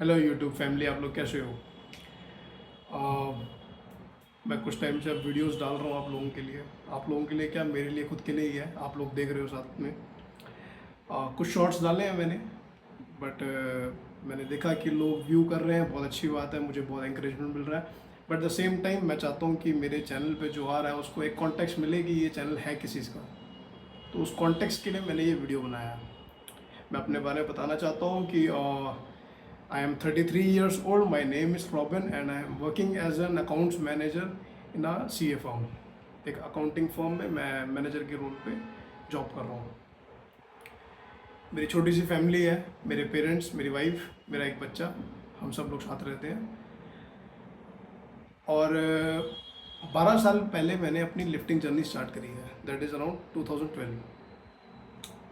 Hello YouTube family, आप लोग कैसे हो? मैं कुछ टाइम से अब वीडियोस डाल रहा हूँ आप लोगों के लिए। आप लोगों के लिए क्या, मेरे लिए खुद के लिए ही है। आप लोग देख रहे हो साथ में। कुछ शॉर्ट्स डाले हैं मैंने, बट मैंने देखा कि लोग व्यू कर रहे हैं, बहुत अच्छी बात है, मुझे बहुत इंकरेजमेंट मिल रहा है। बट द सेम टाइम मैं चाहता हूँ कि मेरे चैनल पे जो आ रहा है उसको एक कॉन्टेक्स्ट मिले कि ये चैनल है किस चीज़ का। तो उस कॉन्टेक्स्ट के लिए मैंने ये वीडियो बनाया है। मैं अपने बारे में बताना चाहता हूँ कि I am 33 years old. My name is Robin and I am working as an accounts manager in a CA firm. एक अकाउंटिंग फर्म में मैं मैनेजर के रोल पे जॉब कर रहा हूँ। मेरी छोटी सी फैमिली है, मेरे पेरेंट्स, मेरी वाइफ, मेरा एक बच्चा, हम सब लोग साथ रहते हैं। और 12 साल पहले मैंने अपनी लिफ्टिंग जर्नी स्टार्ट करी है। That is around 2012।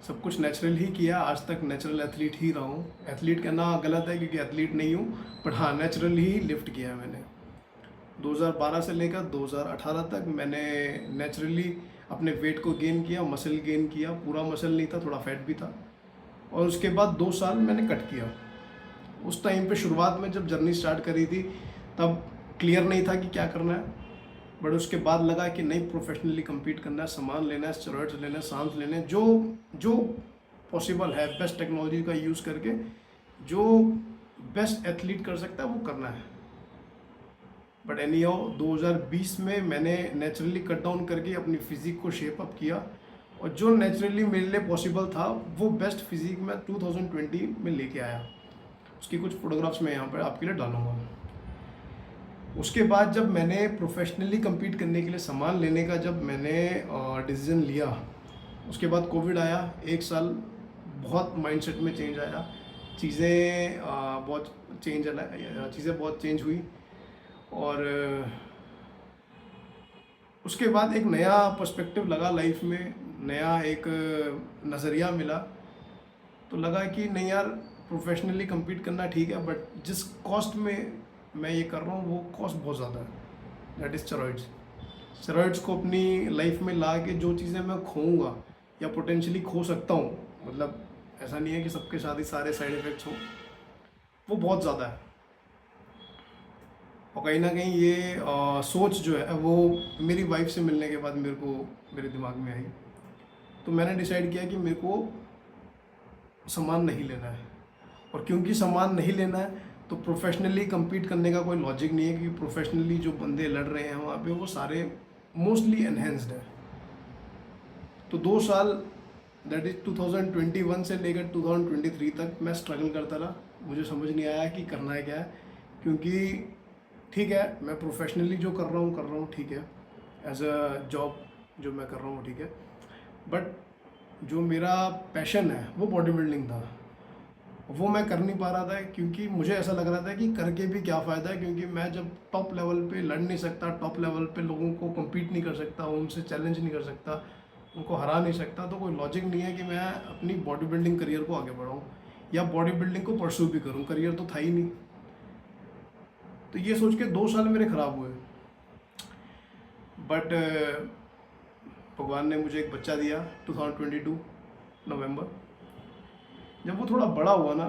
सब कुछ नेचुरल ही किया, आज तक नेचुरल एथलीट ही रहा हूँ। एथलीट कहना गलत है क्योंकि एथलीट नहीं हूँ, बट हाँ नेचुरल ही लिफ्ट किया है मैंने। 2012 से लेकर 2018 तक मैंने नेचुरली अपने वेट को गेन किया, मसल गेन किया। पूरा मसल नहीं था, थोड़ा फैट भी था। और उसके बाद 2 साल मैंने कट किया। उस टाइम पे शुरुआत में जब जर्नी स्टार्ट करी थी तब क्लियर नहीं था कि क्या करना है, बट उसके बाद लगा कि नहीं, प्रोफेशनली compete करना है, सामान लेना है, स्टेरॉइड्स लेना है, सांस लेने हैं, जो जो पॉसिबल है बेस्ट टेक्नोलॉजी का यूज़ करके जो बेस्ट एथलीट कर सकता है वो करना है। बट एनी हाउ 2020 में मैंने नेचुरली कट डाउन करके अपनी फिजिक को शेप अप किया, और जो नेचुरली मेरे लिए पॉसिबल था वो बेस्ट फिजिक मैं 2020 में लेके आया। उसकी कुछ फोटोग्राफ्स मैं यहाँ पर आपके लिए डालूंगा। उसके बाद जब मैंने प्रोफेशनली compete करने के लिए सामान लेने का जब मैंने डिसीज़न लिया, उसके बाद कोविड आया। 1 साल बहुत माइंडसेट में चेंज आया, चीज़ें बहुत चेंज हुई। और उसके बाद एक नया पर्सपेक्टिव लगा लाइफ में, नया एक नज़रिया मिला। तो लगा कि नहीं यार, प्रोफेशनली compete करना ठीक है, बट जिस कॉस्ट में मैं ये कर रहा हूँ वो कॉस्ट बहुत ज़्यादा है। That is steroids. स्टेरॉइड्स को अपनी लाइफ में ला के जो चीज़ें मैं खोऊंगा या पोटेंशियली खो सकता हूँ, मतलब ऐसा नहीं है कि सबके साथ ही सारे साइड इफ़ेक्ट्स हों, वो बहुत ज़्यादा है। और कहीं ना कहीं ये सोच जो है वो मेरी वाइफ से मिलने के बाद मेरे दिमाग में आई। तो मैंने डिसाइड किया कि मेरे को सामान नहीं लेना है। और क्योंकि सामान नहीं लेना है तो प्रोफेशनली compete करने का कोई लॉजिक नहीं है, क्योंकि प्रोफेशनली जो बंदे लड़ रहे हैं वहाँ पे वो सारे मोस्टली एनहेंस्ड है। तो 2 साल, दैट इज 2021 से लेकर 2023 तक मैं स्ट्रगल करता रहा। मुझे समझ नहीं आया कि करना है क्या है, क्योंकि ठीक है मैं प्रोफेशनली जो कर रहा हूँ ठीक है, एज अ जॉब जो मैं कर रहा हूँ ठीक है, बट जो मेरा पैशन है वो बॉडी बिल्डिंग था, वो मैं कर नहीं पा रहा था। क्योंकि मुझे ऐसा लग रहा था कि करके भी क्या फ़ायदा है, क्योंकि मैं जब टॉप लेवल पे लड़ नहीं सकता, टॉप लेवल पे लोगों को compete नहीं कर सकता, उनसे चैलेंज नहीं कर सकता, उनको हरा नहीं सकता, तो कोई लॉजिक नहीं है कि मैं अपनी बॉडी बिल्डिंग करियर को आगे बढ़ाऊँ या बॉडी बिल्डिंग को परस्यू भी करूँ। करियर तो था ही नहीं। तो ये सोच के 2 साल मेरे ख़राब हुए। बट भगवान ने मुझे एक बच्चा दिया 2022 नवंबर। जब वो थोड़ा बड़ा हुआ ना,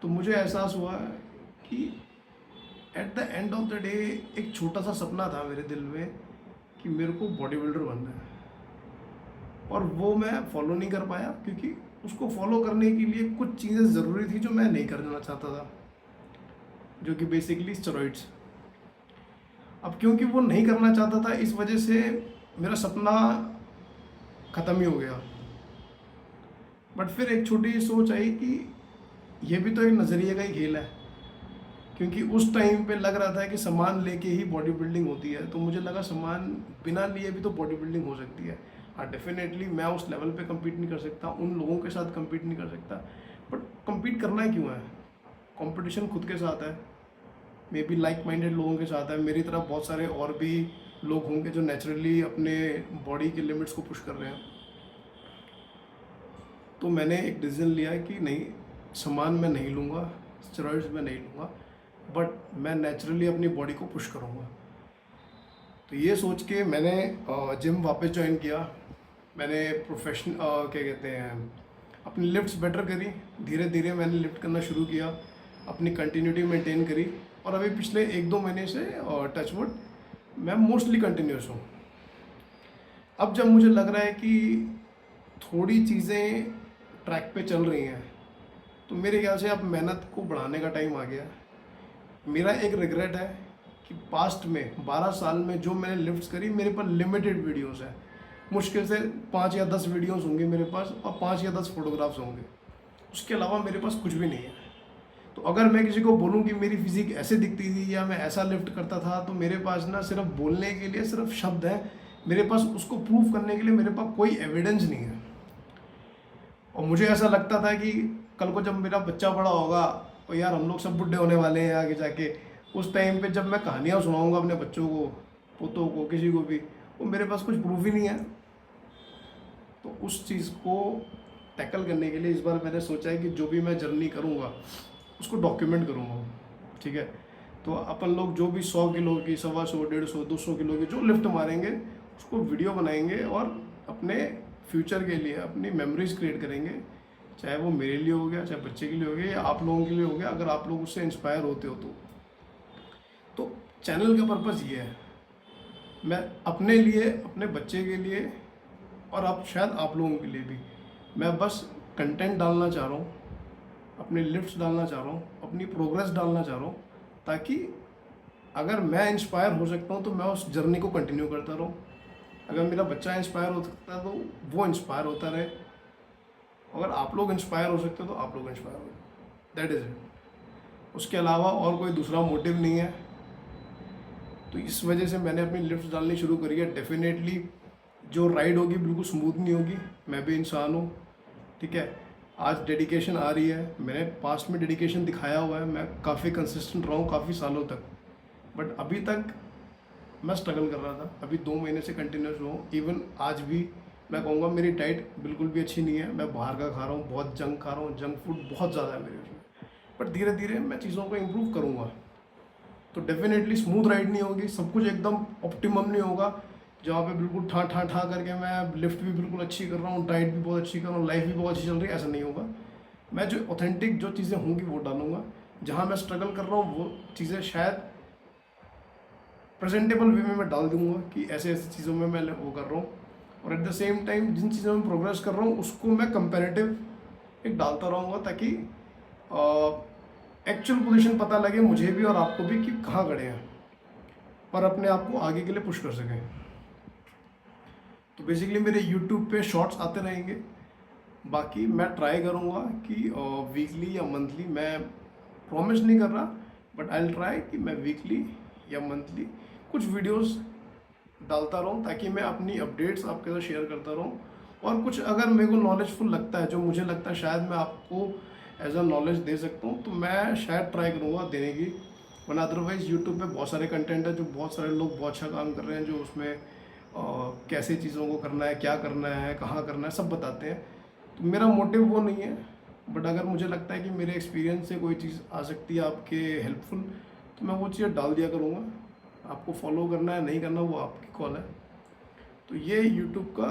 तो मुझे एहसास हुआ कि at the end of the day एक छोटा सा सपना था मेरे दिल में कि मेरे को बॉडी बिल्डर बनना है, और वो मैं फॉलो नहीं कर पाया, क्योंकि उसको फॉलो करने के लिए कुछ चीज़ें ज़रूरी थी जो मैं नहीं करना चाहता था, जो कि बेसिकली स्टेरॉइड्स। अब क्योंकि वो नहीं करना चाहता था, इस वजह से मेरा सपना ख़त्म ही हो गया। बट फिर एक छोटी सी सोच आई कि ये भी तो एक नज़रिए का ही खेल है, क्योंकि उस टाइम पे लग रहा था कि सामान लेके ही बॉडी बिल्डिंग होती है, तो मुझे लगा सामान बिना लिए भी तो बॉडी बिल्डिंग हो सकती है। हाँ डेफिनेटली मैं उस लेवल पे compete नहीं कर सकता, उन लोगों के साथ compete नहीं कर सकता, बट compete करना ही क्यों है? कंपटीशन खुद के साथ है, मे बी लाइक माइंडेड लोगों के साथ है। मेरी तरफ बहुत सारे और भी लोग होंगे जो नेचुरली अपने बॉडी के लिमिट्स को पुश कर रहे हैं। तो मैंने एक डिसीजन लिया है कि नहीं, सामान मैं नहीं लूँगा, स्टेरॉइड्स मैं नहीं लूँगा, बट मैं नेचुरली अपनी बॉडी को पुश करूँगा। तो ये सोच के मैंने जिम वापस ज्वाइन किया। मैंने क्या कहते हैं, अपनी लिफ्ट्स बेटर करी। धीरे धीरे मैंने लिफ्ट करना शुरू किया। अपनी कंटिन्यूटी मेंटेन करी और अभी पिछले 1-2 महीने से टचवुड मैं मोस्टली कंटिन्यूस हूँ। अब जब मुझे लग रहा है कि थोड़ी चीज़ें ट्रैक पे चल रही हैं तो मेरे ख्याल से अब मेहनत को बढ़ाने का टाइम आ गया है। मेरा एक रिग्रेट है कि पास्ट में 12 साल में जो मैंने लिफ्ट्स करी मेरे पास लिमिटेड वीडियोस हैं। मुश्किल से 5 या 10 वीडियोस होंगे मेरे पास और 5 या 10 फोटोग्राफ्स होंगे। उसके अलावा मेरे पास कुछ भी नहीं है। तो अगर मैं किसी को बोलूँ कि मेरी फिजिक ऐसे दिखती थी या मैं ऐसा लिफ्ट करता था तो मेरे पास ना सिर्फ बोलने के लिए सिर्फ शब्द हैं, मेरे पास उसको प्रूव करने के लिए मेरे पास कोई एविडेंस नहीं है। और मुझे ऐसा लगता था कि कल को जब मेरा बच्चा बड़ा होगा और यार हम लोग सब बुढ़े होने वाले हैं आगे जाके, उस टाइम पे जब मैं कहानियाँ सुनाऊंगा अपने बच्चों को, पोतों को, किसी को भी, वो मेरे पास कुछ प्रूफ ही नहीं है। तो उस चीज़ को टैकल करने के लिए इस बार मैंने सोचा है कि जो भी मैं जर्नी करूँगा उसको डॉक्यूमेंट करूँगा। ठीक है, तो अपन लोग जो भी 100 किलो की, 125, 150, 200 किलो की जो लिफ्ट मारेंगे उसको वीडियो बनाएंगे और अपने फ्यूचर के लिए अपनी मेमोरीज क्रिएट करेंगे। चाहे वो मेरे लिए हो गया, चाहे बच्चे के लिए हो गया या आप लोगों के लिए हो गया, अगर आप लोग उससे इंस्पायर होते हो तो चैनल का पर्पज़ ये है, मैं अपने लिए, अपने बच्चे के लिए और अब शायद आप लोगों के लिए भी, मैं बस कंटेंट डालना चाह रहा हूँ, अपने लिफ्ट्स डालना चाह रहा हूँ, अपनी प्रोग्रेस डालना चाह रहा हूँ, ताकि अगर मैं इंस्पायर हो सकता हूँ तो मैं उस जर्नी को कंटिन्यू करता रहूँ। अगर मेरा बच्चा इंस्पायर हो सकता है तो वो इंस्पायर होता रहे। अगर आप लोग इंस्पायर हो सकते हो तो आप लोग इंस्पायर हो, दैट इज़ इट। उसके अलावा और कोई दूसरा मोटिव नहीं है। तो इस वजह से मैंने अपनी लिफ्ट डालनी शुरू करी है। डेफिनेटली जो राइड होगी बिल्कुल स्मूथ नहीं होगी, मैं भी इंसान हूँ। ठीक है, आज डेडिकेशन आ रही है, मैंने पास्ट में डेडिकेशन दिखाया हुआ है, मैं काफ़ी कंसिस्टेंट रहा हूँ काफ़ी सालों तक, बट अभी तक मैं स्ट्रगल कर रहा था। अभी 2 महीने से कंटिन्यूस हूँ। इवन आज भी मैं कहूँगा मेरी डाइट बिल्कुल भी अच्छी नहीं है, मैं बाहर का खा रहा हूँ, बहुत जंक खा रहा हूँ, जंक फूड बहुत ज़्यादा है मेरे उसमें, बट धीरे धीरे मैं चीज़ों को इम्प्रूव करूँगा। तो डेफिनेटली स्मूथ राइड नहीं होगी, सब कुछ एकदम ऑप्टिमम नहीं होगा जहाँ पे बिल्कुल ठा ठा ठा करके मैं लिफ्ट भी बिल्कुल अच्छी कर रहा हूँ, डाइट भी बहुत अच्छी कर रहा हूँ, लाइफ भी बहुत अच्छी चल रही है, ऐसा नहीं होगा। मैं जो ऑथेंटिक जो चीज़ें होंगी वो डालूंगा। जहाँ मैं स्ट्रगल कर रहा हूँ वो चीज़ें शायद प्रेजेंटेबल वे में मैं डाल दूंगा कि ऐसे ऐसी चीज़ों में मैं वो कर रहा हूँ, और एट द सेम टाइम जिन चीज़ों में प्रोग्रेस कर रहा हूँ उसको मैं कंपैरेटिव एक डालता रहूँगा, ताकि एक्चुअल पोजीशन पता लगे मुझे भी और आपको भी कि कहाँ खड़े हैं, और अपने आप को आगे के लिए पुश कर सकें। तो बेसिकली मेरे यूट्यूब पे शॉर्ट्स आते रहेंगे। बाकी मैं ट्राई करूँगा कि वीकली या मंथली, मैं प्रॉमिस नहीं कर रहा, बट आई विल ट्राई कि मैं वीकली या मंथली कुछ वीडियोस डालता रहूँ, ताकि मैं अपनी अपडेट्स आपके साथ शेयर करता रहूँ। और कुछ अगर मेरे को नॉलेजफुल लगता है, जो मुझे लगता है शायद मैं आपको एज अ नॉलेज दे सकता हूँ, तो मैं शायद ट्राई करूँगा देने की। वरना अदरवाइज़ यूट्यूब पे बहुत सारे कंटेंट है, जो बहुत सारे लोग बहुत अच्छा काम कर रहे हैं, जो उसमें कैसे चीज़ों को करना है, क्या करना है, कहाँ करना है, सब बताते हैं। तो मेरा मोटिव वो नहीं है, बट अगर मुझे लगता है कि मेरे एक्सपीरियंस से कोई चीज़ आ सकती है आपके हेल्पफुल, तो मैं वो चीज़ डाल दिया करूँगा। आपको फॉलो करना है नहीं करना वो आपकी कॉल है। तो ये यूट्यूब का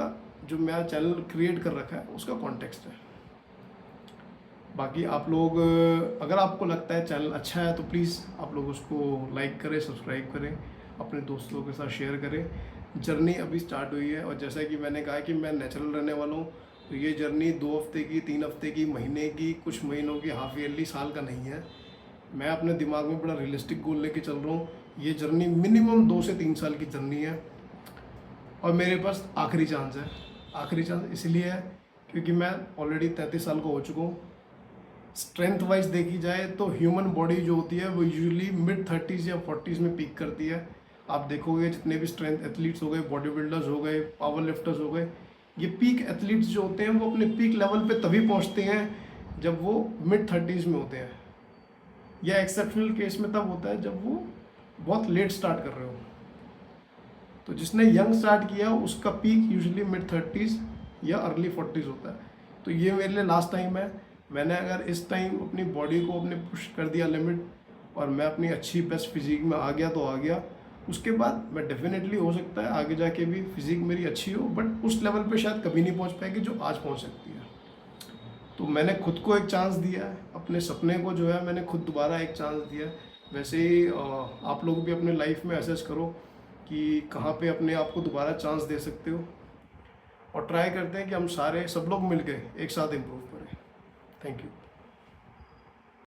जो मेरा चैनल क्रिएट कर रखा है उसका कॉन्टेक्स्ट है। बाकी आप लोग अगर आपको लगता है चैनल अच्छा है तो प्लीज़ आप लोग उसको लाइक करें, सब्सक्राइब करें, अपने दोस्तों के साथ शेयर करें। जर्नी अभी स्टार्ट हुई है, और जैसा कि मैंने कहा कि मैं नेचुरल रहने वाला हूँ, तो ये जर्नी 2 हफ्ते की, 3 हफ्ते की, महीने की, कुछ महीनों की, हाफ ईयरली, साल का नहीं है। मैं अपने दिमाग में बड़ा रियलिस्टिक गोल लेके चल रहा हूँ। ये जर्नी मिनिमम 2 से 3 साल की जर्नी है, और मेरे पास आखिरी चांस है। आखिरी चांस इसलिए है क्योंकि मैं ऑलरेडी 33 साल का हो चुका हूँ। स्ट्रेंथ वाइज देखी जाए तो ह्यूमन बॉडी जो होती है वो यूजुअली मिड 30s या 40s में पीक करती है। आप देखोगे जितने भी स्ट्रेंथ एथलीट्स हो गए, बॉडी बिल्डर्स हो गए, पावर लिफ्टर्स हो गए, ये पीक एथलीट्स जो होते हैं वो अपने पीक लेवल पे तभी पहुंचते हैं जब वो मिड 30s में होते हैं, या एक्सेप्शनल केस में तब होता है जब वो बहुत लेट स्टार्ट कर रहे हो। तो जिसने यंग स्टार्ट किया उसका पीक यूजुअली मिड 30s या अर्ली 40s होता है। तो ये मेरे लिए लास्ट टाइम है। मैंने अगर इस टाइम अपनी बॉडी को अपने पुश कर दिया लिमिट, और मैं अपनी अच्छी बेस्ट फिजिक में आ गया तो आ गया, उसके बाद मैं डेफिनेटली हो सकता है आगे जाके भी फिजिक मेरी अच्छी हो, बट उस लेवल पे शायद कभी नहीं पहुंच पाएगी जो आज पहुंच सकती है। तो मैंने खुद को एक चांस दिया है, अब अपने सपने को जो है मैंने खुद दोबारा एक चांस दिया। वैसे ही आप लोग भी अपने लाइफ में असेस करो कि कहाँ पे अपने आप को दोबारा चांस दे सकते हो, और ट्राई करते हैं कि हम सारे सब लोग मिल के एक साथ इम्प्रूव करें। Thank you.